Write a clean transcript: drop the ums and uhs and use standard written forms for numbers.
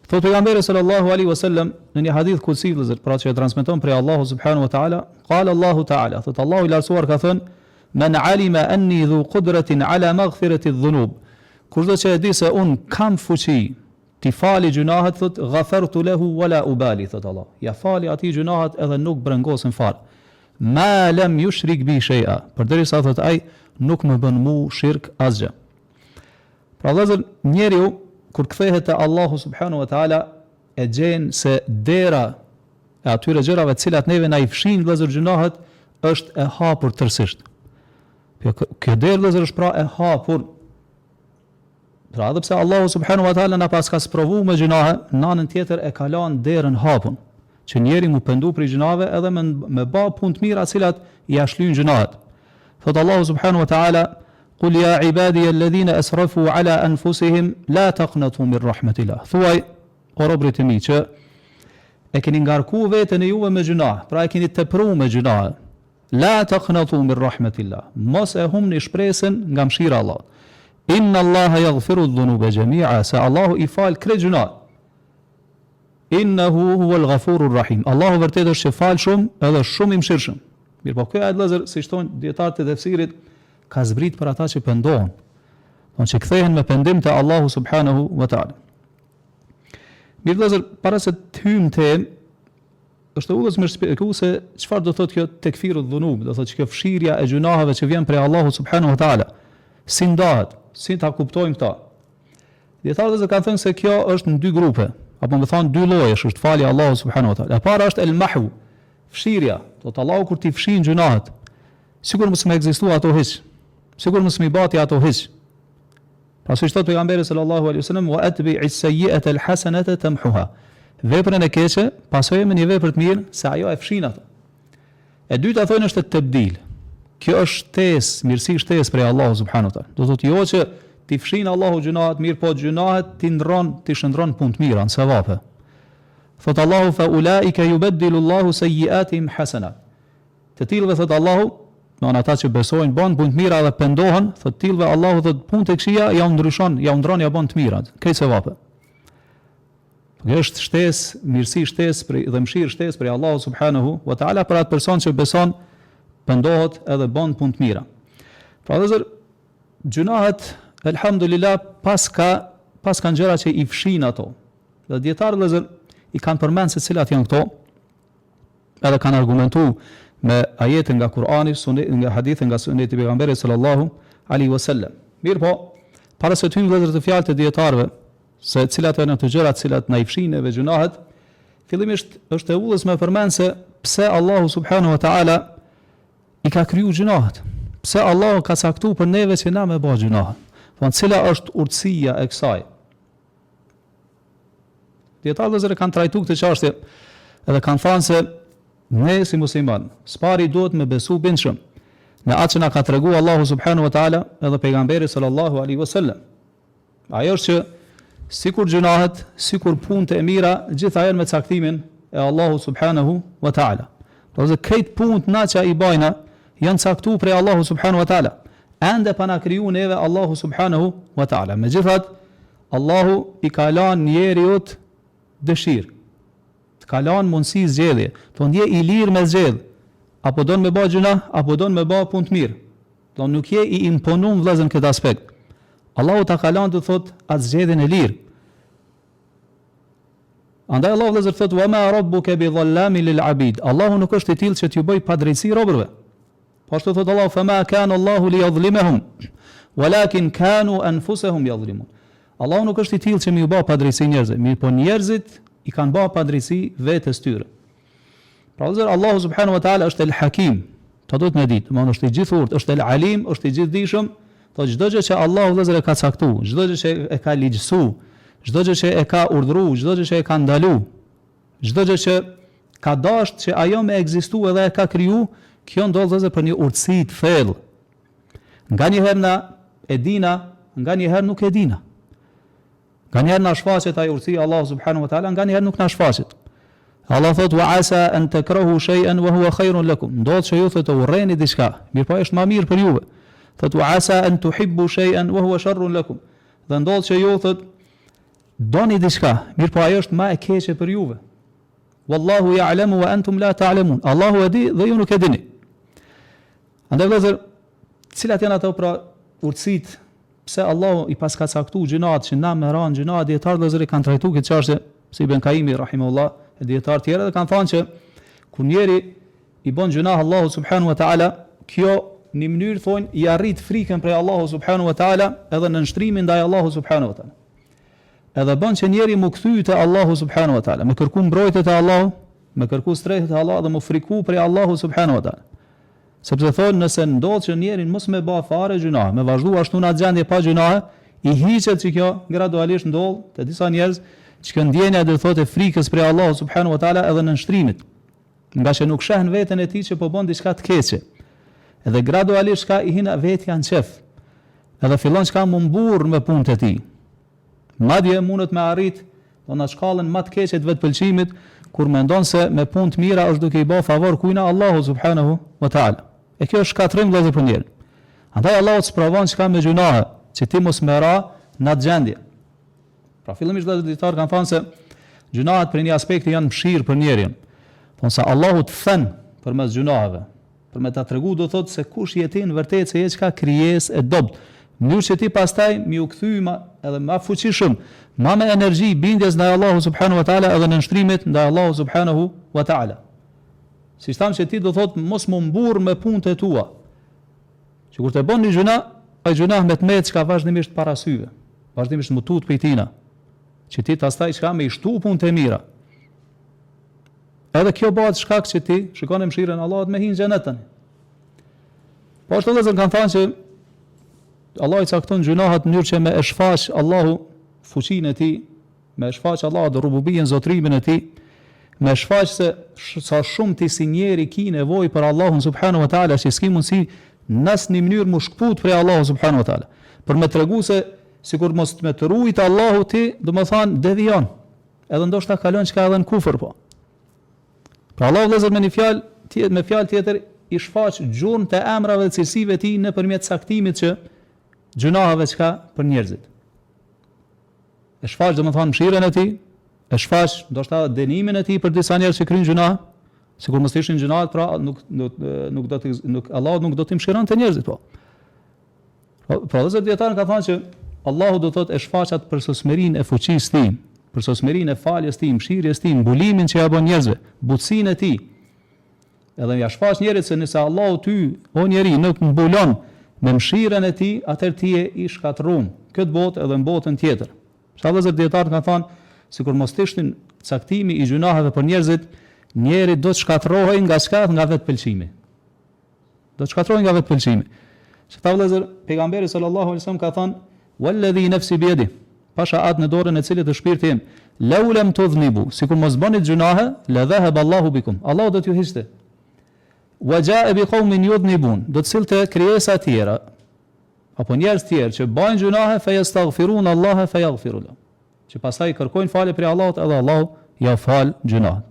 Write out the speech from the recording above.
Thot pejgamberi sallallahu alaihi wasallam në një hadith kutsi pra që e transmeton prej Allahu subhanahu wa taala, qala Allahu taala, thot Allahu i lartësuar ka thënë: "Man alima anni dhu qudratin ala maghfirati adh-dhunub." Kushdo që e di se un kam fuqi ti fali gjunahet, thot ghafartu lahu wala ubali, thot Allah. Ja fali atij gjunahet edhe nuk brengosen fare. Ma lam yushrik bi shay'a, përderisa thot ai nuk më bën mu shirk asgjë. Pra vëllazër, njeriu kur kthehet te Allahu subhanahu wa taala e gjen se dera e atyre gjërave të cilat neve na i fshin vëllazër gjunahet është e hapur tërësisht. Kjo derë vëllazër është pra e hapur. Pra edhe pse Allahu subhanahu wa taala na pas ka sprovu me gjunahe, në anën tjetër e ka lënë derën hapun, që njeri mu pendu për gjunave edhe me ba punë të mira të cilat i ashlyn gjunahet. Thot Allahu subhanahu wa taala: "Qul ya ibadiy alladhina asrafu ala anfusihim la taqnatu min rahmatillah." Thuaj o robërit e mi që e keni ngarku veten e juve me gjunah, pra e keni tepruar me gjunah. La taqnatu min rahmatillah. Mos e humni shpresën nga mëshira e Allahut. Inna Allaha yaghfiru adh-dhunuba jami'a, sa Allahu i fal krejt gjunat. Innahu huwal ghafurur rahim. Allahu vërtet është që fal shumë edhe shumë i mëshirshëm. Mirë, po kjo ajet vëllazër, si thonë dietarët e tefsirit, ka zbrit për ata që pendohen, që kthehen me pendim te Allahu subhanahu wa taala. Mirë vëllazër, para se të hyjmë te është udhës me shpjegoj se çfarë do thotë kjo tekfiru dhunub, do thotë që kjo fshirja e gjunaheve që vjen prej Allahu subhanahu wa taala. Si ndahet, si ta kuptojmë këta? Dietarët kanë thënë se kjo është në dy grupe, apo më thonë dy llojesh, është falja Allahu subhanahu wa taala. E para është el mahwu, fshirja, do të Allahu kur ti fshin gjunahet, sikur mos më ekzistojë ato hiç, sikur mos më bati ato hiç. Pra siç thotë pejgamberi sallallahu alaihi wasallam: "Wa atbi'is sayyi'ata al-hasanata tamhuha." Veprën e keqe pasojë me një vepër të mirë, se ajo e fshin ato. E dyta thonë është tebdil. Kjo është shtesë, mirësi shtesë prej Allahu subhanahu wa taala. Do thotë jo që ti fshin Allahu gjunahet mirë, po gjunahet ti shndron punë të mira, në sevape. Thot Allahu: "Fa ulaika yubaddilu Allahu sayyi'atihim hasanat." Të tillëve thot Allahu, do ata që besojnë, bën punë të mira dhe pendohen, thot tillëve Allahu thot punë të këqija ja ndryshon, ja ndron, ja bën të mira, këtë sevape. Kjo është shtesë, mirësi shtesë dhe mëshirë shtesë prej Allahu subhanahu wa taala për atë person që beson, pendohet edhe bën punë të mira. Pra vëllazër, gjunahet elhamdulillah pas kanë gjëra që i fshin ato. Dhe dietarët vëllazër i kanë përmend se cilat janë këto, edhe kanë argumentuar me ajete nga Kur'ani, nga hadithe nga suneti i pejgamberit sallallahu alaihi wasallam. Mirë po, para se të hyjmë vëllazër të fjalët e dietarëve se cilat janë ato gjëra të cilat na i fshin neve gjunahet, fillimisht është e udhës me përmend se pse Allahu subhanahu wa taala i ka kriju gjunahet. Pse Allahu ka caktuar për neve që na me bëj gjunahet. Von cila është urtësia e kësaj? Dietarët kanë trajtuar këtë çështje edhe kanë thënë se ne si musliman, spari duhet me besu bindshëm në atë që na ka treguar Allahu subhanahu wa taala edhe pejgamberi sallallahu alaihi wasallam. Ajo është që sikur gjunahet, sikur punët e mira, gjitha janë me caktimin e Allahu subhanahu wa taala. Por këtë punët na që i bajna janë caktuar prej Allahu subhanahu wa taala. Ende pa na kriju neve Allahu subhanahu wa taala. Megjithatë, Allahu i ka lënë njeriu dëshirë, të ka lënë mundësi zgjedhje, të ndje i lirë me zgjedh, apo don me bëj gjuna, apo don me bëj punë të mirë. Do nuk je i imponuar vëllazën këtë aspekt. Allahu ta ka lënë të thotë atë zgjedhjen e lirë. Andaj Allahu vëllazër thotë: "Wa ma rabbuka bi dhallamin lil abid." Allahu nuk është i tillë që t'ju bëj padrejtësi robërve. Po ashtu thotë Allahu: "Fa ma kana Allahu li yadhlimahum, walakin kanu anfusahum yadhlimun." Allahu nuk është i tillë që më u bë padrejtësi njerëzve, mirë po njerëzit i kanë bë padrejtësi vetes tyre. Pra vëllazër, Allahu subhanahu wa taala është el Hakim. Ta do të na ditë, domthonë është i gjithurt, është el Alim, është i gjithdijshëm. Po çdo gjë që Allahu vëllazër e ka caktuar, çdo gjë që e ka ligjësuar, çdo gjë që e ka urdhëruar, çdo gjë që e ka ndaluar, çdo gjë që ka dashur që ajo me ekzistuar dhe e ka kriju, kjo ndodh vëllazër për një urtësi të thellë. Nganjëherë na e dina, nganjëherë nuk e dina. Nganjëherë na shfaqet ai urtësi Allahu subhanahu wa taala, nganjëherë nuk na shfaqet. Allah thot: "Wa asa an takrahu shay'an wa huwa khairun lakum." Ndodh që ju thotë urreni diçka, mirë po është më mirë për juve. Thot: "Wa asa an tuhibbu shay'an wa huwa sharrun lakum." Dhe ndodh që ju thotë doni diçka, mirë po ajo është më e keqe për juve. Wallahu ya'lamu wa antum la ta'lamun. Allahu e di dhe ju nuk e dini. Andaj vëllezër, cilat janë ato pra urtësitë pse Allahu i paska caktuar gjinat që na me ran gjinat, dietar vëllezër kanë trajtuar këtë çështje, si Ibn Kaimi rahimahullah, e dietar tjerë dhe kanë thënë që kur njeri i bën gjinah Allahu subhanahu wa ta'ala, kjo në mënyrë thonë i arrit frikën prej Allahu subhanahu wa ta'ala edhe në nshtrimin ndaj Allahu subhanahu wa ta'ala. Edhe bën që njeri mu kthyet te Allahu subhanahu wa ta'ala, me kërku mbrojtje te Allahu, me kërku strehtë te Allahu dhe mu friku prej Allahu subhanahu wa ta'ala. Sepse thonë nëse ndodh që njeri mos me bë fare gjinah, me vazhdu ashtu në gjendje pa gjinah, i hiqet që kjo gradualisht ndodh te disa njerëz që ndjenja do thotë frikës prej Allahu subhanahu wa ta'ala edhe në nështrimit, nga që nuk shehen veten e tij që po bën diçka të keqe. Edhe gradualisht ka i hina vetja në qef. Edhe fillon çka më mburr me punët e tij. Madje mundet me arrit në shkallën më të keqe të vetpëlqimit kur mendon se me punë të mira është duke i bë favor kujna Allahu subhanahu wa ta'ala. E kjo është shkatrim vëllezër për njerin. Andaj Allahu të sprovon çka me gjunahe, që ti mos më ra në atë gjendje. Pra fillimisht vëllezër dietar kanë thënë se gjunahet për një aspekt janë mëshirë për njerin. Po sa Allahu të thën përmes gjunaheve, për me ta tregu do thotë se kush jetin vërtet se je çka krijesë e dobët. Mënyrë që ti pastaj mi u kthyma edhe më fuqishëm, më me energji bindjes ndaj Allahu subhanahu wa ta'ala edhe në nështrimit ndaj Allahu subhanahu wa ta'ala. Si thamë që ti do thotë mos më mburr me punët e tua. Që kur të bën një gjuna, ai gjuna me të metë çka vazhdimisht para syve, vazhdimisht më tut prej tina, që ti pastaj çka me i shtu punët e mira. Edhe kjo bëhet shkak që ti shikon mëshirën e Allahut me hin xhenetën. Po ashtu edhe kanë thënë që Allah i cakton gjunahat në mënyrë që me e shfaq Allahu fuqinë e tij, me e shfaq Allahu rububien, zotrimin e tij, me shfaq se sa shumë ti si njeri ki nevojë për Allahun subhanahu wa ta'ala, që s'ki mundsi në asnjë mënyrë mu shkput prej Allahu subhanahu wa ta'ala. Për me tregu se sikur mos me të rujt Allahu ti, do të thonë devion. Edhe ndoshta kalon çka edhe në kufër po. Pra Allahu vëllezër me një fjalë, me fjalë tjetër i shfaq gjurmë të emrave dhe cilësive të tij nëpërmjet caktimit që gjunahave çka për njerëzit. E shfaq do të thonë mëshirën e tij, e shfaq ndoshta dënimin e tij për disa njerëz që kryjnë gjuna, sikur mos ishin gjunat, pra Allahu nuk do t'i mëshironte njerëzit po. Pra dhe dietar ka thënë që Allahu do thotë e shfaq atë për sosmërinë e fuqisë tij, për sosmërinë e faljes tij, mëshirjes tij, mbulimin që ja bën njerëzve, butësinë e tij. Edhe ja shfaq njerëzit se nëse Allahu ty o njeri nuk mbulon me mëshirën e tij, atëherë ti je i shkatërruar këtë botë edhe në botën tjetër. Sa vëllezër dietar kanë thënë, sikur mos ishte caktimi i gjunaheve për njerëzit, njeri do të shkatërrohej nga vetpëlqimi. Do të shkatërrohej nga vetpëlqimi. Që ta vëllezër, pejgamberi sallallahu alaihi wasallam ka thënë: "Walladhi nafsi bi yadihi", pasha atë në dorën e cilit të shpirti im, "Law lam tudhnibu", sikur mos bënit gjunahe, la dhahaba Allahu bikum. Allahu do t'ju hiqte. Wa jaa bi qaumin yudhnibun, do të cilte krijesa të tjera apo njerëz të tjerë që bajnë gjunahe, fa yastaghfirun Allah fa yaghfiru lahum, që pastaj kërkojnë falje prej Allahut edhe Allahu ja fal gjunat.